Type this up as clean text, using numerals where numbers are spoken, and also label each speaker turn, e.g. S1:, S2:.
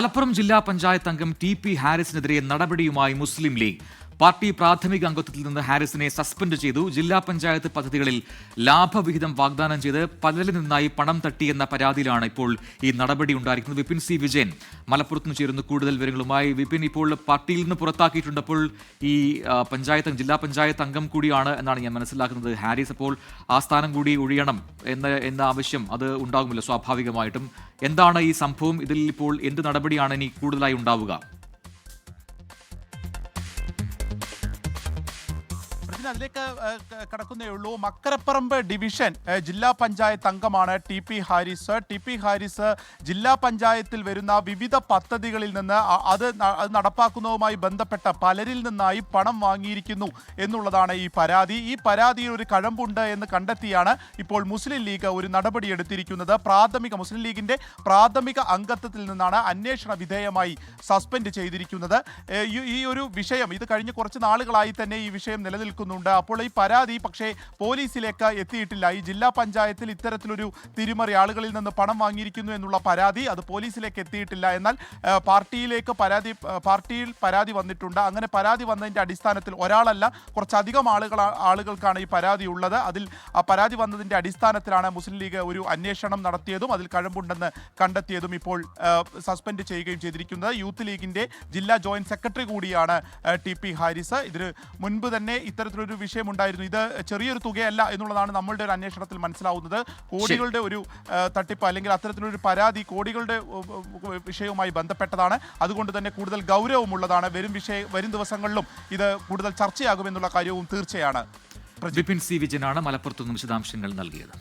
S1: മലപ്പുറം ജില്ലാ പഞ്ചായത്ത് അംഗം ടി.പി. ഹാരിസിനെതിരെ നടപടിയുമായി മുസ്ലിം ലീഗ്. പാർട്ടി പ്രാഥമിക അംഗത്വത്തിൽ നിന്ന് ഹാരിസിനെ സസ്പെൻഡ് ചെയ്തു. ജില്ലാ പഞ്ചായത്ത് പദ്ധതികളിൽ ലാഭവിഹിതം വാഗ്ദാനം ചെയ്ത് പലരിൽ നിന്നായി പണം തട്ടിയെന്ന പരാതിയിലാണ് ഇപ്പോൾ ഈ നടപടി ഉണ്ടായിരിക്കുന്നത്. വിപിൻ സി വിജയൻ മലപ്പുറത്ത് നിന്ന് ചേരുന്നു കൂടുതൽ വിവരങ്ങളുമായി. വിപിൻ, ഇപ്പോൾ പാർട്ടിയിൽ നിന്ന് പുറത്താക്കിയിട്ടുണ്ട്. അപ്പോൾ ഈ ജില്ലാ പഞ്ചായത്ത് അംഗം കൂടിയാണ് എന്നാണ് ഞാൻ മനസ്സിലാക്കുന്നത് ഹാരിസ്. അപ്പോൾ ആ സ്ഥാനം കൂടി ഒഴിയണം എന്ന ആവശ്യം അത് ഉണ്ടാകുമല്ലോ സ്വാഭാവികമായിട്ടും. എന്താണ് ഈ സംഭവം? ഇതിൽ ഇപ്പോൾ എന്ത് നടപടിയാണ് ഇനി കൂടുതലായി ഉണ്ടാവുക?
S2: അതിലേക്ക് കടക്കുന്നേ ഉള്ളൂ. മക്കരപ്പറമ്പ് ഡിവിഷൻ ജില്ലാ പഞ്ചായത്ത് അംഗമാണ് ടി.പി. ഹാരിസ്. ടി.പി. ഹാരിസ് ജില്ലാ പഞ്ചായത്തിൽ വരുന്ന വിവിധ പദ്ധതികളിൽ നിന്ന് അത് നടപ്പാക്കുന്നതുമായി ബന്ധപ്പെട്ട പലരിൽ നിന്നായി പണം വാങ്ങിയിരിക്കുന്നു എന്നുള്ളതാണ് ഈ പരാതി. ഈ പരാതിയിൽ ഒരു കഴമ്പുണ്ട് എന്ന് കണ്ടെത്തിയാണ് ഇപ്പോൾ മുസ്ലിം ലീഗ് ഒരു നടപടിയെടുത്തിരിക്കുന്നത്. മുസ്ലിം ലീഗിന്റെ പ്രാഥമിക അംഗത്വത്തിൽ നിന്നാണ് അന്വേഷണ വിധേയമായി സസ്പെൻഡ് ചെയ്തിരിക്കുന്നത്. ഈ ഒരു വിഷയം ഇത് കഴിഞ്ഞ് കുറച്ച് നാളുകളായി തന്നെ ഈ വിഷയം നിലനിൽക്കുന്നുണ്ട്. അപ്പോൾ ഈ പരാതി പക്ഷേ പോലീസിലേക്ക് എത്തിയിട്ടില്ല. ഈ ജില്ലാ പഞ്ചായത്തിൽ ഇത്തരത്തിലൊരു തിരിമറി, ആളുകളിൽ നിന്ന് പണം വാങ്ങിയിരിക്കുന്നു എന്നുള്ള പരാതി അത് പോലീസിലേക്ക് എത്തിയിട്ടില്ല. എന്നാൽ പാർട്ടിയിൽ പരാതി വന്നിട്ടുണ്ട്. അങ്ങനെ പരാതി വന്നതിൻ്റെ അടിസ്ഥാനത്തിൽ ഒരാളല്ല, കുറച്ചധികം ആളുകൾക്കാണ് ഈ പരാതി ഉള്ളത്. അതിൽ പരാതി വന്നതിൻ്റെ അടിസ്ഥാനത്തിലാണ് മുസ്ലിം ലീഗ് ഒരു അന്വേഷണം നടത്തിയതും അതിൽ കഴമ്പുണ്ടെന്ന് കണ്ടെത്തിയതും ഇപ്പോൾ സസ്പെൻഡ് ചെയ്യുകയും ചെയ്തിരിക്കുന്നത്. യൂത്ത് ലീഗിൻ്റെ ജില്ലാ ജോയിന്റ് സെക്രട്ടറി കൂടിയാണ് ടി.പി. ഹാരിസ്. ഇതിന് മുൻപ് തന്നെ ഇത്തരത്തിലൊരു വിഷയം ഉണ്ടായിരുന്നു. ഇത് ചെറിയൊരു തുകയല്ല എന്നുള്ളതാണ് നമ്മളുടെ ഒരു അന്വേഷണത്തിൽ മനസ്സിലാവുന്നത്. കോടികളുടെ ഒരു തട്ടിപ്പ് അല്ലെങ്കിൽ അത്തരത്തിലൊരു പരാതി കോടികളുടെ വിഷയവുമായി ബന്ധപ്പെട്ടതാണ്. അതുകൊണ്ട് തന്നെ കൂടുതൽ ഗൗരവമുള്ളതാണ്. വരും ദിവസങ്ങളിലും ഇത് കൂടുതൽ ചർച്ചയാകുമെന്നുള്ള കാര്യവും തീർച്ചയാണ്.
S1: വിപിൻ സി വിജയനാണ് മലപ്പുറത്തു നിന്നും വിശദാംശങ്ങൾ നൽകിയത്.